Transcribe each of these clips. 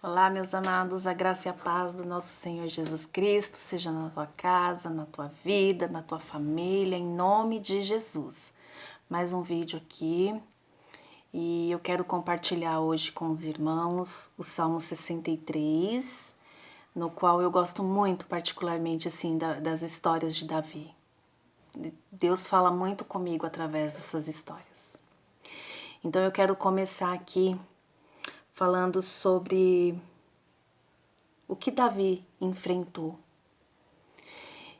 Olá, meus amados, a graça e a paz do nosso Senhor Jesus Cristo seja na tua casa, na tua vida, na tua família, em nome de Jesus. Mais um vídeo aqui e eu quero compartilhar hoje com os irmãos o Salmo 63, no qual eu gosto muito, particularmente, assim, das histórias de Davi. Deus fala muito comigo através dessas histórias. Então eu quero começar aqui falando sobre o que Davi enfrentou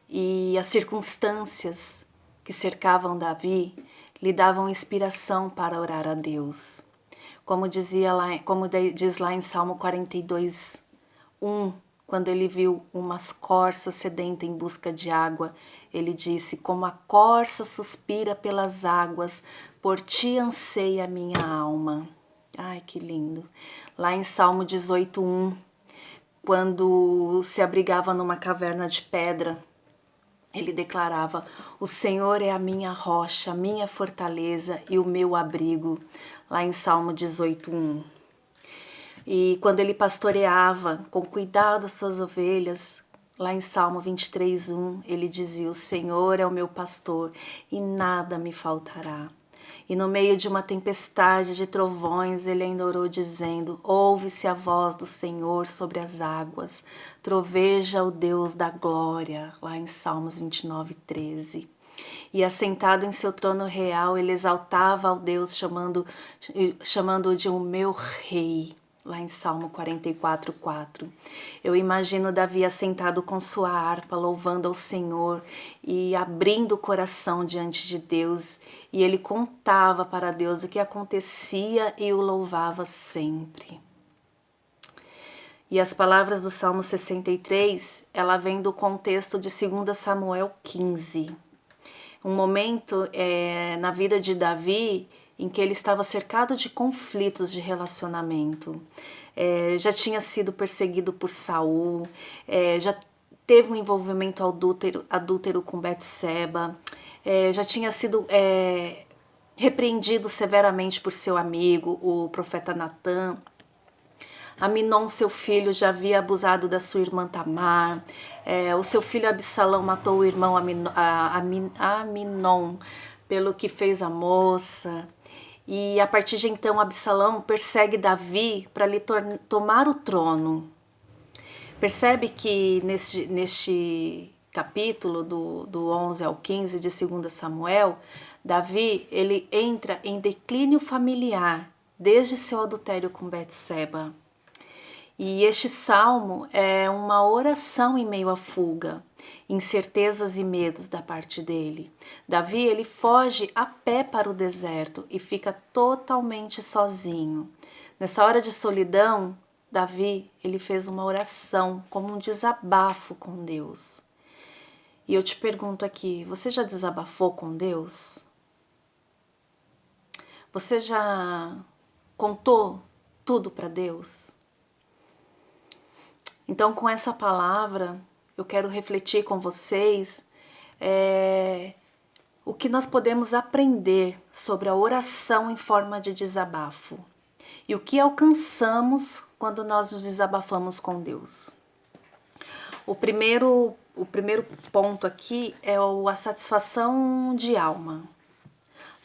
e as circunstâncias que cercavam Davi lhe davam inspiração para orar a Deus. Como diz lá em Salmo 42, 1, quando ele viu uma corça sedenta em busca de água, ele disse: como a corça suspira pelas águas, por ti anseia a minha alma. Ai, que lindo. Lá em Salmo 18, 1, quando se abrigava numa caverna de pedra, ele declarava: o Senhor é a minha rocha, a minha fortaleza e o meu abrigo, lá em Salmo 18, 1. E quando ele pastoreava com cuidado as suas ovelhas, lá em Salmo 23, 1, ele dizia: o Senhor é o meu pastor e nada me faltará. E no meio de uma tempestade de trovões, ele ainda orou dizendo: ouve-se a voz do Senhor sobre as águas, troveja o Deus da glória, lá em Salmos 29, 13. E assentado em seu trono real, ele exaltava ao Deus, chamando-o de o meu rei, lá em Salmo 44, 4. Eu imagino Davi assentado com sua harpa, louvando ao Senhor e abrindo o coração diante de Deus, e ele contava para Deus o que acontecia e o louvava sempre. E as palavras do Salmo 63, ela vem do contexto de 2 Samuel 15. Um momento na vida de Davi em que ele estava cercado de conflitos de relacionamento. Já tinha sido perseguido por Saul, já teve um envolvimento adúltero com Betseba, já tinha sido repreendido severamente por seu amigo, o profeta Natã. Aminon, seu filho, já havia abusado da sua irmã Tamar. O seu filho Absalão matou o irmão Aminon pelo que fez a moça. E a partir de então, Absalão persegue Davi para lhe tomar o trono. Percebe que neste capítulo, do 11 ao 15 de 2 Samuel, Davi ele entra em declínio familiar desde seu adultério com Betseba. E este salmo é uma oração em meio à fuga, incertezas e medos da parte dele. Davi, ele foge a pé para o deserto e fica totalmente sozinho. Nessa hora de solidão, Davi, ele fez uma oração como um desabafo com Deus. E eu te pergunto aqui, você já desabafou com Deus? Você já contou tudo para Deus? Então, com essa palavra, eu quero refletir com vocês o que nós podemos aprender sobre a oração em forma de desabafo e o que alcançamos quando nós nos desabafamos com Deus. O primeiro ponto aqui é a satisfação de alma.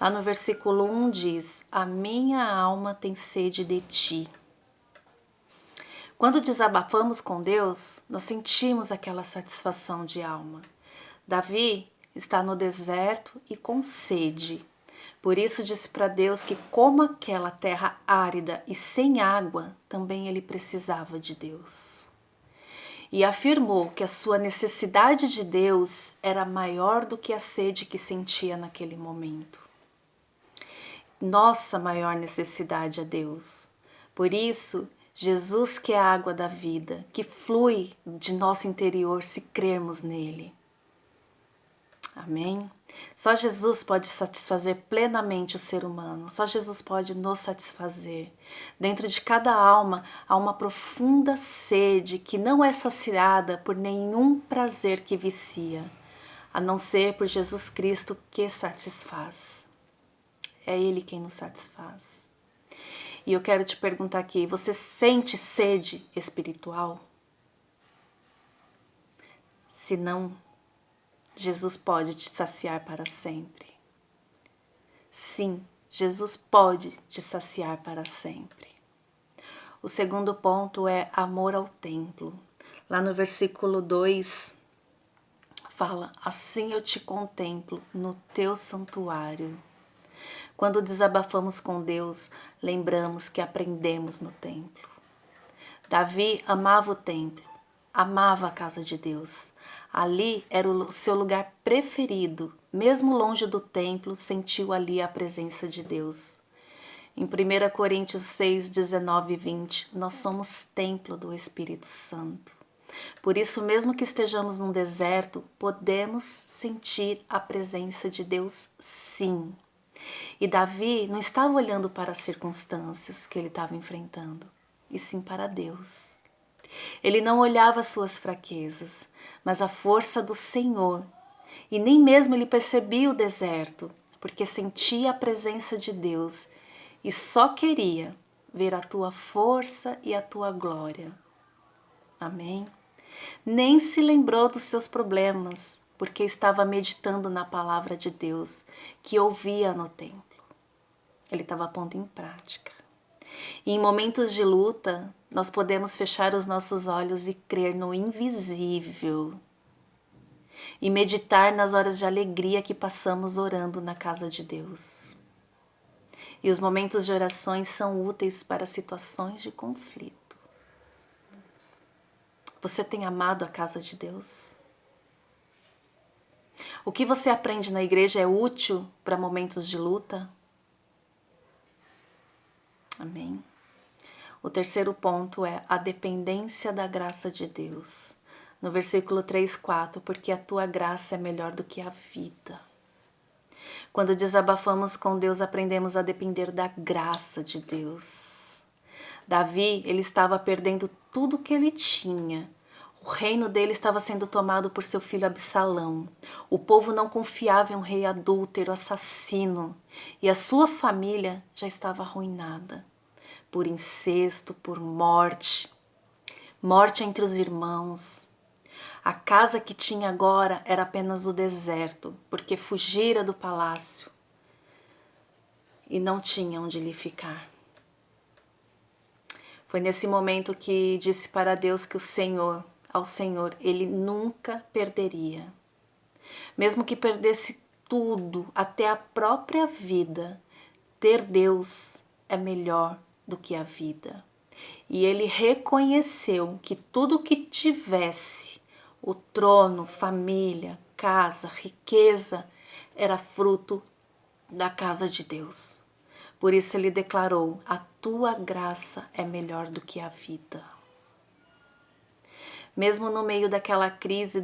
Lá no versículo 1 diz: a minha alma tem sede de ti. Quando desabafamos com Deus, nós sentimos aquela satisfação de alma. Davi está no deserto e com sede. Por isso disse para Deus que, como aquela terra árida e sem água, também ele precisava de Deus. E afirmou que a sua necessidade de Deus era maior do que a sede que sentia naquele momento. Nossa maior necessidade é Deus. Por isso, Jesus, que é a água da vida, que flui de nosso interior se crermos nele. Amém? Só Jesus pode satisfazer plenamente o ser humano. Só Jesus pode nos satisfazer. Dentro de cada alma há uma profunda sede que não é saciada por nenhum prazer que vicia, a não ser por Jesus Cristo que satisfaz. É Ele quem nos satisfaz. E eu quero te perguntar aqui, você sente sede espiritual? Se não, Jesus pode te saciar para sempre. Sim, Jesus pode te saciar para sempre. O segundo ponto é amor ao templo. Lá no versículo 2, fala: assim eu te contemplo no teu santuário. Quando desabafamos com Deus, lembramos que aprendemos no templo. Davi amava o templo, amava a casa de Deus. Ali era o seu lugar preferido. Mesmo longe do templo, sentiu ali a presença de Deus. Em 1 Coríntios 6, 19 e 20, nós somos templo do Espírito Santo. Por isso, mesmo que estejamos num deserto, podemos sentir a presença de Deus, sim. E Davi não estava olhando para as circunstâncias que ele estava enfrentando, e sim para Deus. Ele não olhava as suas fraquezas, mas a força do Senhor. E nem mesmo ele percebia o deserto, porque sentia a presença de Deus e só queria ver a tua força e a tua glória. Amém? Nem se lembrou dos seus problemas, porque estava meditando na palavra de Deus, que ouvia no templo. Ele estava pondo em prática. E em momentos de luta, nós podemos fechar os nossos olhos e crer no invisível. E meditar nas horas de alegria que passamos orando na casa de Deus. E os momentos de orações são úteis para situações de conflito. Você tem amado a casa de Deus? O que você aprende na igreja é útil para momentos de luta? Amém? O terceiro ponto é a dependência da graça de Deus. No versículo 3, 4, porque a tua graça é melhor do que a vida. Quando desabafamos com Deus, aprendemos a depender da graça de Deus. Davi, ele estava perdendo tudo o que ele tinha. O reino dele estava sendo tomado por seu filho Absalão. O povo não confiava em um rei adúltero, assassino, e a sua família já estava arruinada por incesto, por morte, morte entre os irmãos. A casa que tinha agora era apenas o deserto, porque fugira do palácio e não tinha onde lhe ficar. Foi nesse momento que disse para Deus que ao Senhor, ele nunca perderia. Mesmo que perdesse tudo, até a própria vida, ter Deus é melhor do que a vida. E ele reconheceu que tudo que tivesse, o trono, família, casa, riqueza, era fruto da casa de Deus. Por isso ele declarou: a tua graça é melhor do que a vida. Mesmo no meio daquela crise,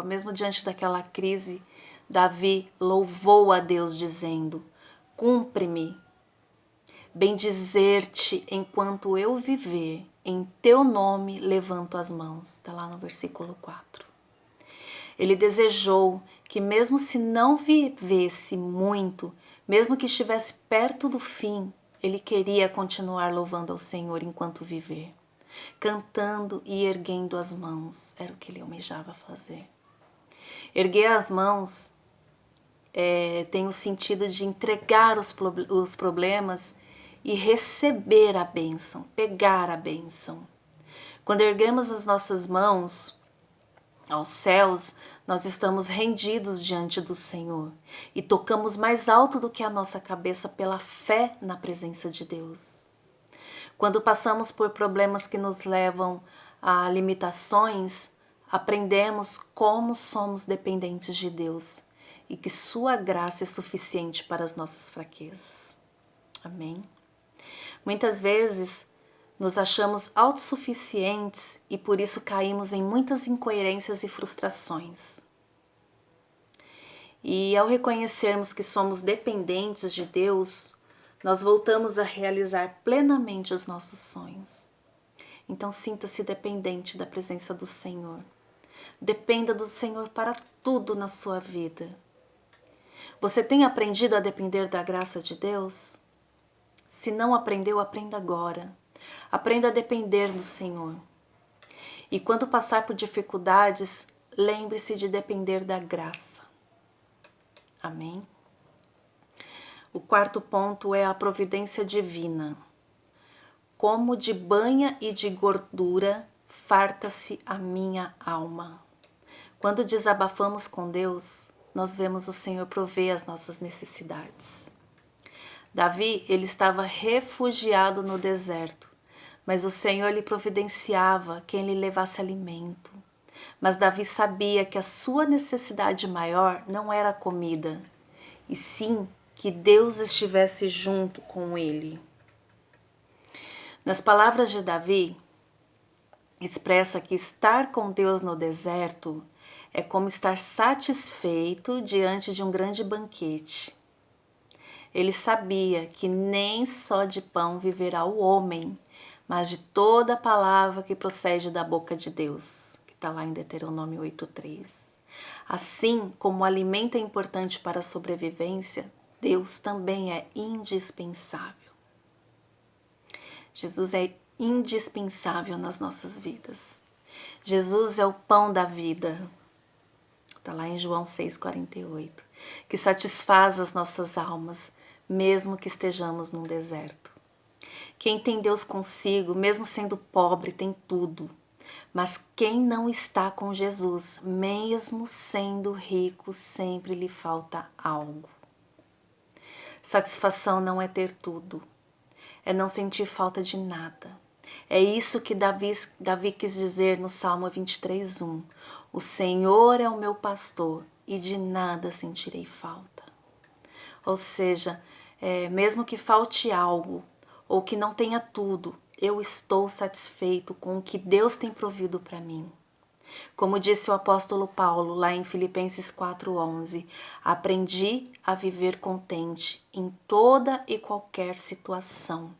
mesmo diante daquela crise, Davi louvou a Deus dizendo: cumpre-me bendizer-te enquanto eu viver, em teu nome levanto as mãos. Está lá no versículo 4. Ele desejou que mesmo se não vivesse muito, mesmo que estivesse perto do fim, ele queria continuar louvando ao Senhor enquanto viver. Cantando e erguendo as mãos, era o que ele almejava fazer. Erguer as mãos tem o sentido de entregar os problemas e receber a bênção, pegar a bênção. Quando erguemos as nossas mãos aos céus, nós estamos rendidos diante do Senhor e tocamos mais alto do que a nossa cabeça pela fé na presença de Deus. Quando passamos por problemas que nos levam a limitações, aprendemos como somos dependentes de Deus e que sua graça é suficiente para as nossas fraquezas. Amém? Muitas vezes nos achamos autossuficientes e por isso caímos em muitas incoerências e frustrações. E ao reconhecermos que somos dependentes de Deus, nós voltamos a realizar plenamente os nossos sonhos. Então sinta-se dependente da presença do Senhor. Dependa do Senhor para tudo na sua vida. Você tem aprendido a depender da graça de Deus? Se não aprendeu, aprenda agora. Aprenda a depender do Senhor. E quando passar por dificuldades, lembre-se de depender da graça. Amém? O quarto ponto é a providência divina. Como de banha e de gordura, farta-se a minha alma. Quando desabafamos com Deus, nós vemos o Senhor prover as nossas necessidades. Davi, ele estava refugiado no deserto, mas o Senhor lhe providenciava quem lhe levasse alimento. Mas Davi sabia que a sua necessidade maior não era a comida, e sim que Deus estivesse junto com ele. Nas palavras de Davi, expressa que estar com Deus no deserto é como estar satisfeito diante de um grande banquete. Ele sabia que nem só de pão viverá o homem, mas de toda palavra que procede da boca de Deus, que está lá em Deuteronômio 8:3. Assim como o alimento é importante para a sobrevivência, Deus também é indispensável. Jesus é indispensável nas nossas vidas. Jesus é o pão da vida. Está lá em João 6,48. Que satisfaz as nossas almas, mesmo que estejamos num deserto. Quem tem Deus consigo, mesmo sendo pobre, tem tudo. Mas quem não está com Jesus, mesmo sendo rico, sempre lhe falta algo. Satisfação não é ter tudo. É não sentir falta de nada. É isso que Davi quis dizer no Salmo 23:1. O Senhor é o meu pastor e de nada sentirei falta. Ou seja, mesmo que falte algo ou que não tenha tudo, eu estou satisfeito com o que Deus tem provido para mim. Como disse o apóstolo Paulo lá em Filipenses 4:11, aprendi a viver contente em toda e qualquer situação.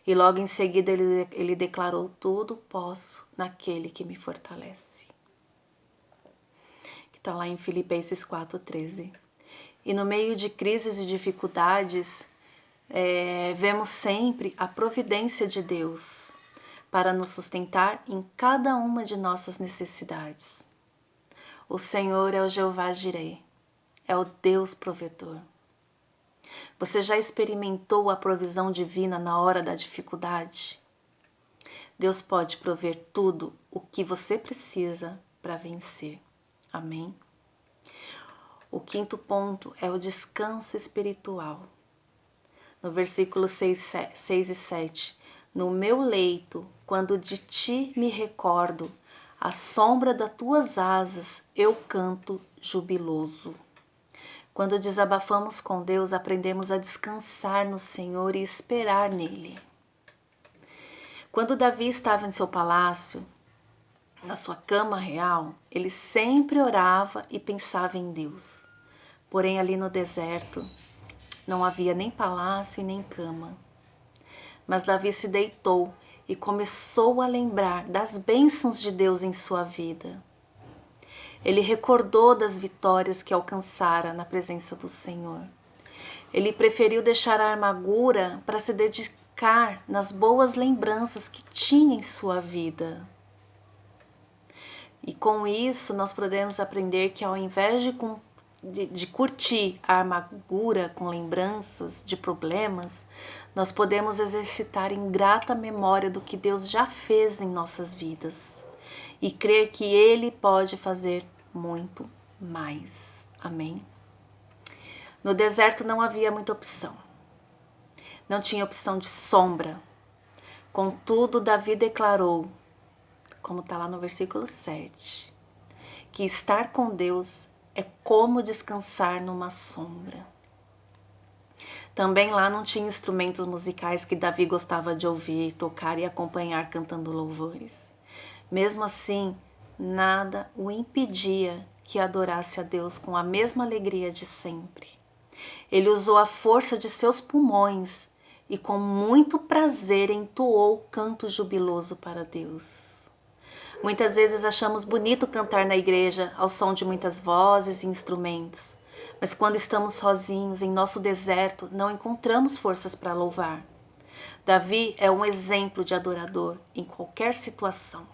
E logo em seguida ele declarou: tudo posso naquele que me fortalece. Que está lá em Filipenses 4:13. E no meio de crises e dificuldades, vemos sempre a providência de Deus para nos sustentar em cada uma de nossas necessidades. O Senhor é o Jeová Jireh, é o Deus provedor. Você já experimentou a provisão divina na hora da dificuldade? Deus pode prover tudo o que você precisa para vencer. Amém? O quinto ponto é o descanso espiritual. No versículo 6 e 7, no meu leito, quando de ti me recordo, à sombra das tuas asas eu canto jubiloso. Quando desabafamos com Deus, aprendemos a descansar no Senhor e esperar nele. Quando Davi estava em seu palácio, na sua cama real, ele sempre orava e pensava em Deus. Porém, ali no deserto, não havia nem palácio e nem cama. Mas Davi se deitou e começou a lembrar das bênçãos de Deus em sua vida. Ele recordou das vitórias que alcançara na presença do Senhor. Ele preferiu deixar a amargura para se dedicar nas boas lembranças que tinha em sua vida. E com isso nós podemos aprender que ao invés de curtir a amargura com lembranças de problemas, nós podemos exercitar em grata memória do que Deus já fez em nossas vidas e crer que Ele pode fazer muito mais. Amém? No deserto não havia muita opção. Não tinha opção de sombra. Contudo, Davi declarou, como está lá no versículo 7, que estar com Deus é como descansar numa sombra. Também lá não tinha instrumentos musicais que Davi gostava de ouvir, tocar e acompanhar cantando louvores. Mesmo assim, nada o impedia que adorasse a Deus com a mesma alegria de sempre. Ele usou a força de seus pulmões e com muito prazer entoou o canto jubiloso para Deus. Muitas vezes achamos bonito cantar na igreja ao som de muitas vozes e instrumentos, mas quando estamos sozinhos em nosso deserto, não encontramos forças para louvar. Davi é um exemplo de adorador em qualquer situação.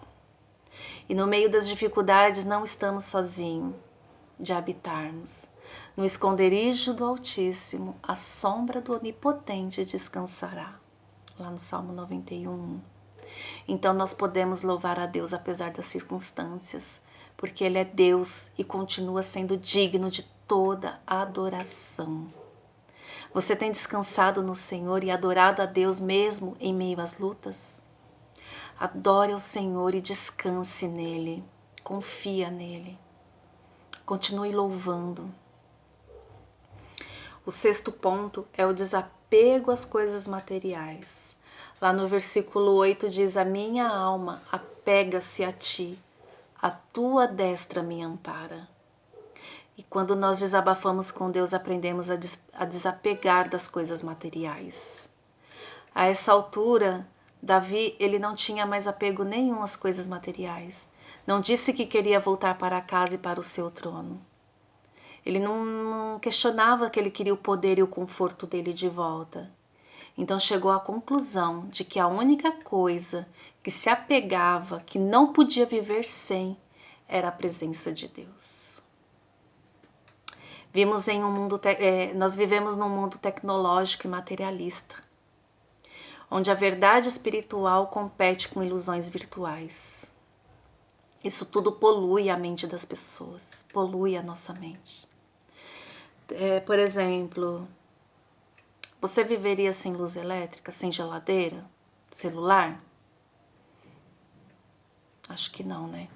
E no meio das dificuldades não estamos sozinhos de habitarmos. No esconderijo do Altíssimo, a sombra do Onipotente descansará. Lá no Salmo 91. Então nós podemos louvar a Deus apesar das circunstâncias, porque Ele é Deus e continua sendo digno de toda adoração. Você tem descansado no Senhor e adorado a Deus mesmo em meio às lutas? Adore ao Senhor e descanse nele, confia nele. Continue louvando. O 6º ponto é o desapego às coisas materiais. Lá no versículo 8 diz: a minha alma apega-se a ti, a tua destra me ampara. E quando nós desabafamos com Deus, aprendemos a desapegar das coisas materiais. A essa altura, Davi, ele não tinha mais apego nenhum às coisas materiais. Não disse que queria voltar para casa e para o seu trono. Ele não questionava que ele queria o poder e o conforto dele de volta. Então chegou à conclusão de que a única coisa que se apegava, que não podia viver sem, era a presença de Deus. Nós vivemos num mundo tecnológico e materialista, onde a verdade espiritual compete com ilusões virtuais. Isso tudo polui a mente das pessoas, polui a nossa mente. Por exemplo, você viveria sem luz elétrica, sem geladeira, celular? Acho que não, né?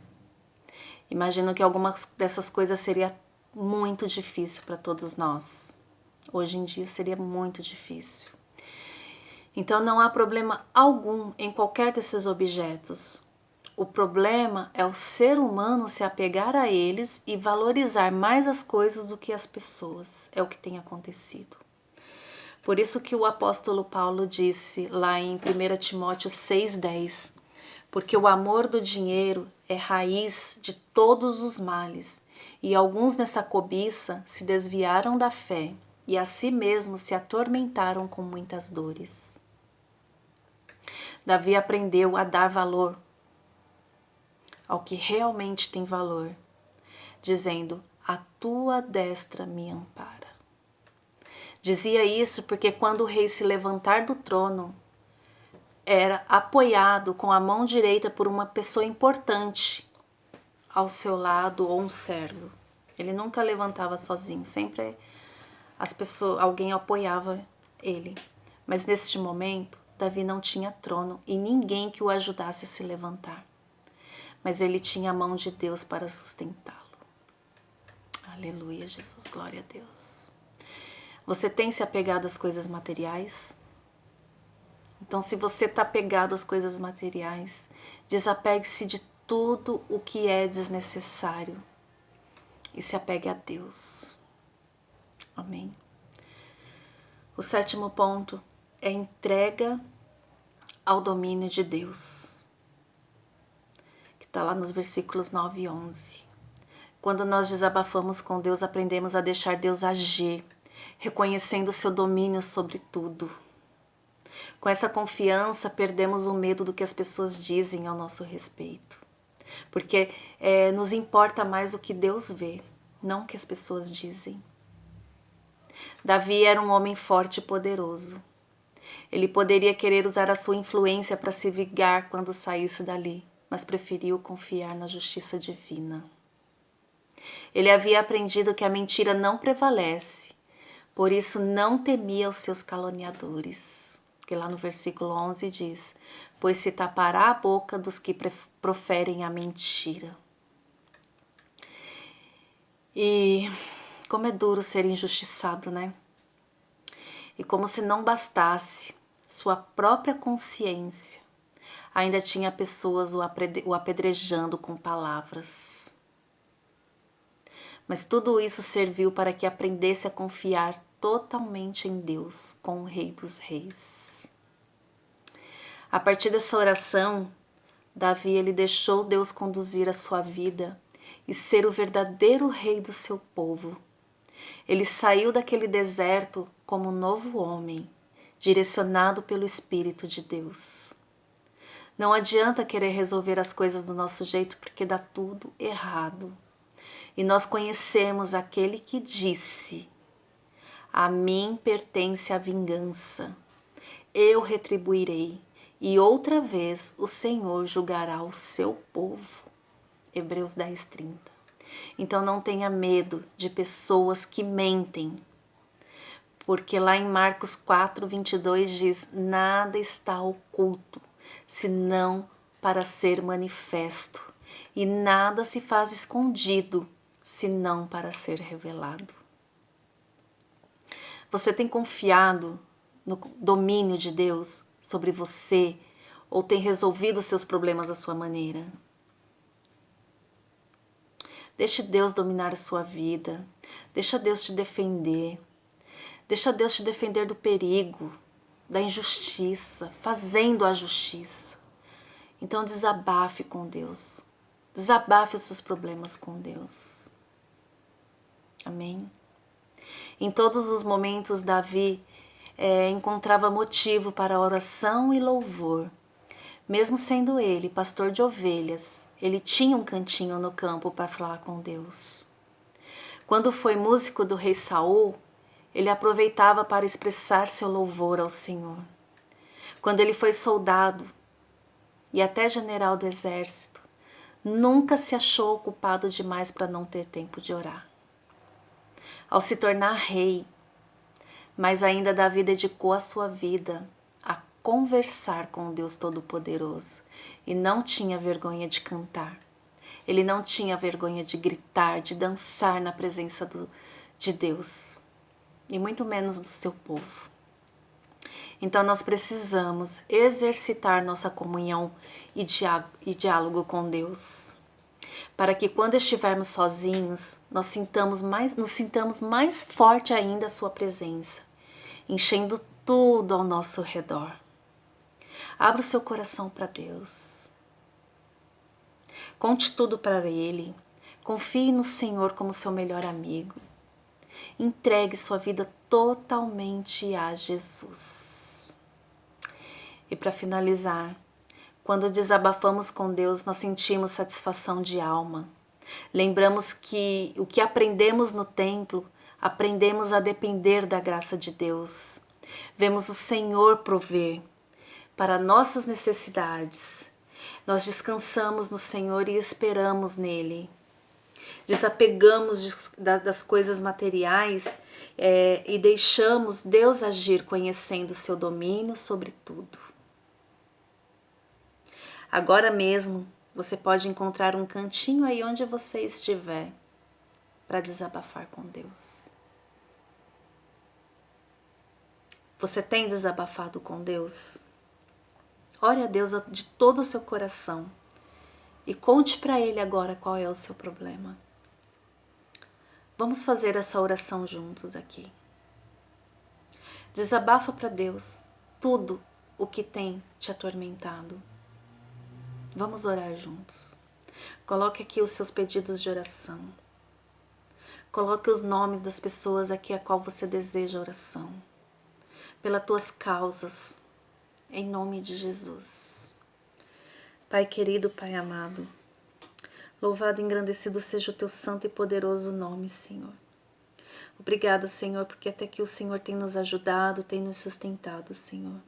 Imagino que algumas dessas coisas seria muito difícil para todos nós. Hoje em dia seria muito difícil. Então não há problema algum em qualquer desses objetos. O problema é o ser humano se apegar a eles e valorizar mais as coisas do que as pessoas. É o que tem acontecido. Por isso que o apóstolo Paulo disse lá em 1 Timóteo 6,10, porque o amor do dinheiro é raiz de todos os males, e alguns nessa cobiça se desviaram da fé e a si mesmos se atormentaram com muitas dores. Davi aprendeu a dar valor ao que realmente tem valor, dizendo: a tua destra me ampara. Dizia isso porque quando o rei se levantar do trono, era apoiado com a mão direita por uma pessoa importante ao seu lado ou um servo. Ele nunca levantava sozinho, sempre alguém apoiava ele. Mas neste momento, Davi não tinha trono e ninguém que o ajudasse a se levantar. Mas ele tinha a mão de Deus para sustentá-lo. Aleluia, Jesus, glória a Deus. Você tem se apegado às coisas materiais? Então, se você está apegado às coisas materiais, desapegue-se de tudo o que é desnecessário e se apegue a Deus. Amém? O 7º ponto é entrega ao domínio de Deus, que está lá nos versículos 9 e 11. Quando nós desabafamos com Deus, aprendemos a deixar Deus agir, reconhecendo o seu domínio sobre tudo. Com essa confiança, perdemos o medo do que as pessoas dizem ao nosso respeito. Porque nos importa mais o que Deus vê, não o que as pessoas dizem. Davi era um homem forte e poderoso. Ele poderia querer usar a sua influência para se vingar quando saísse dali, mas preferiu confiar na justiça divina. Ele havia aprendido que a mentira não prevalece, por isso não temia os seus caluniadores. Que lá no versículo 11 diz: pois se tapará a boca dos que proferem a mentira. E como é duro ser injustiçado, né? E como se não bastasse, sua própria consciência ainda tinha pessoas o apedrejando com palavras. Mas tudo isso serviu para que aprendesse a confiar totalmente em Deus, com o Rei dos Reis. A partir dessa oração, Davi ele deixou Deus conduzir a sua vida e ser o verdadeiro rei do seu povo. Ele saiu daquele deserto como um novo homem, direcionado pelo Espírito de Deus. Não adianta querer resolver as coisas do nosso jeito, porque dá tudo errado. E nós conhecemos aquele que disse: a mim pertence a vingança, eu retribuirei, e outra vez o Senhor julgará o seu povo. Hebreus 10:30. Então não tenha medo de pessoas que mentem, porque lá em Marcos 4:22 diz: nada está oculto, senão para ser manifesto, e nada se faz escondido, senão para ser revelado. Você tem confiado no domínio de Deus sobre você, ou tem resolvido seus problemas à sua maneira? Deixe Deus dominar a sua vida, deixa Deus te defender, deixa Deus te defender do perigo, da injustiça, fazendo a justiça. Então desabafe com Deus, desabafe os seus problemas com Deus. Amém? Em todos os momentos, Davi encontrava motivo para oração e louvor. Mesmo sendo ele pastor de ovelhas, ele tinha um cantinho no campo para falar com Deus. Quando foi músico do rei Saul, ele aproveitava para expressar seu louvor ao Senhor. Quando ele foi soldado e até general do exército, nunca se achou ocupado demais para não ter tempo de orar. Ao se tornar rei, mas ainda Davi dedicou a sua vida a conversar com o Deus Todo-Poderoso e não tinha vergonha de cantar. Ele não tinha vergonha de gritar, de dançar na presença de Deus e muito menos do seu povo. Então nós precisamos exercitar nossa comunhão e diálogo com Deus, para que quando estivermos sozinhos, nos sintamos mais forte ainda a sua presença, enchendo tudo ao nosso redor. Abra o seu coração para Deus. Conte tudo para Ele. Confie no Senhor como seu melhor amigo. Entregue sua vida totalmente a Jesus. E para finalizar, quando desabafamos com Deus, nós sentimos satisfação de alma. Lembramos que o que aprendemos no templo, aprendemos a depender da graça de Deus. Vemos o Senhor prover para nossas necessidades. Nós descansamos no Senhor e esperamos nele. Desapegamos das coisas materiais e deixamos Deus agir, conhecendo o seu domínio sobre tudo. Agora mesmo, você pode encontrar um cantinho aí onde você estiver para desabafar com Deus. Você tem desabafado com Deus? Ore a Deus de todo o seu coração e conte para Ele agora qual é o seu problema. Vamos fazer essa oração juntos aqui. Desabafa para Deus tudo o que tem te atormentado. Vamos orar juntos. Coloque aqui os seus pedidos de oração. Coloque os nomes das pessoas aqui a qual você deseja oração. Pelas tuas causas, em nome de Jesus. Pai querido, Pai amado, louvado e engrandecido seja o teu santo e poderoso nome, Senhor. Obrigada, Senhor, porque até aqui o Senhor tem nos ajudado, tem nos sustentado, Senhor.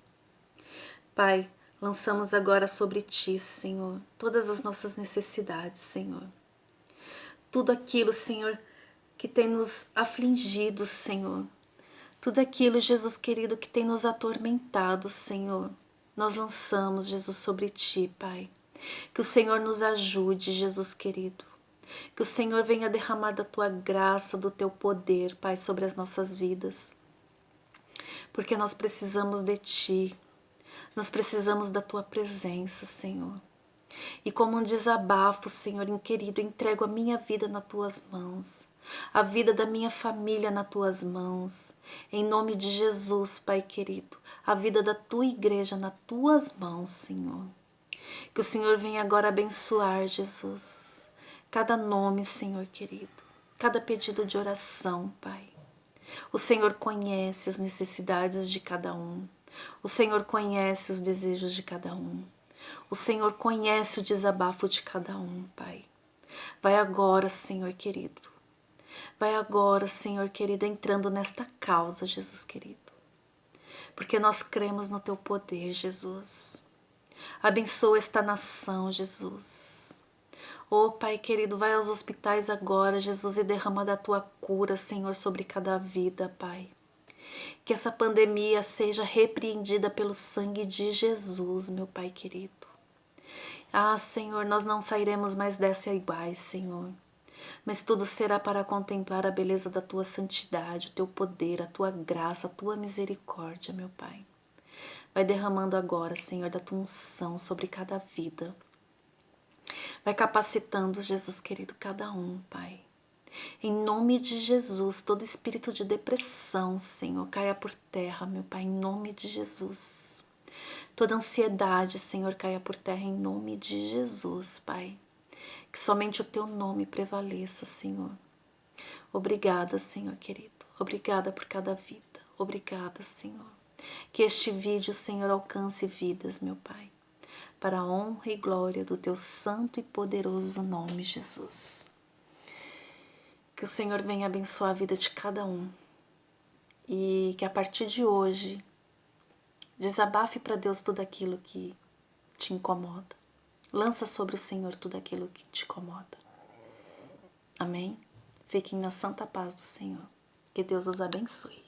Pai, lançamos agora sobre Ti, Senhor, todas as nossas necessidades, Senhor. Tudo aquilo, Senhor, que tem nos afligido, Senhor. Tudo aquilo, Jesus querido, que tem nos atormentado, Senhor. Nós lançamos, Jesus, sobre Ti, Pai. Que o Senhor nos ajude, Jesus querido. Que o Senhor venha derramar da Tua graça, do Teu poder, Pai, sobre as nossas vidas. Porque nós precisamos de Ti. Nós precisamos da Tua presença, Senhor. E como um desabafo, Senhor querido, entrego a minha vida nas Tuas mãos. A vida da minha família nas Tuas mãos. Em nome de Jesus, Pai querido. A vida da Tua igreja nas Tuas mãos, Senhor. Que o Senhor venha agora abençoar, Jesus. Cada nome, Senhor querido. Cada pedido de oração, Pai. O Senhor conhece as necessidades de cada um. O Senhor conhece os desejos de cada um. O Senhor conhece o desabafo de cada um, Pai. Vai agora, Senhor querido. Vai agora, Senhor querido, entrando nesta causa, Jesus querido. Porque nós cremos no Teu poder, Jesus. Abençoa esta nação, Jesus. Oh, Pai querido, vai aos hospitais agora, Jesus, e derrama da Tua cura, Senhor, sobre cada vida, Pai. Que essa pandemia seja repreendida pelo sangue de Jesus, meu Pai querido. Ah, Senhor, nós não sairemos mais dessa iguais, Senhor. Mas tudo será para contemplar a beleza da Tua santidade, o Teu poder, a Tua graça, a Tua misericórdia, meu Pai. Vai derramando agora, Senhor, da Tua unção sobre cada vida. Vai capacitando, Jesus querido, cada um, Pai. Em nome de Jesus, todo espírito de depressão, Senhor, caia por terra, meu Pai, em nome de Jesus. Toda ansiedade, Senhor, caia por terra, em nome de Jesus, Pai. Que somente o Teu nome prevaleça, Senhor. Obrigada, Senhor querido. Obrigada por cada vida. Obrigada, Senhor. Que este vídeo, Senhor, alcance vidas, meu Pai. Para a honra e glória do Teu santo e poderoso nome, Jesus. Que o Senhor venha abençoar a vida de cada um. E que a partir de hoje, desabafe para Deus tudo aquilo que te incomoda. Lança sobre o Senhor tudo aquilo que te incomoda. Amém? Fiquem na santa paz do Senhor. Que Deus os abençoe.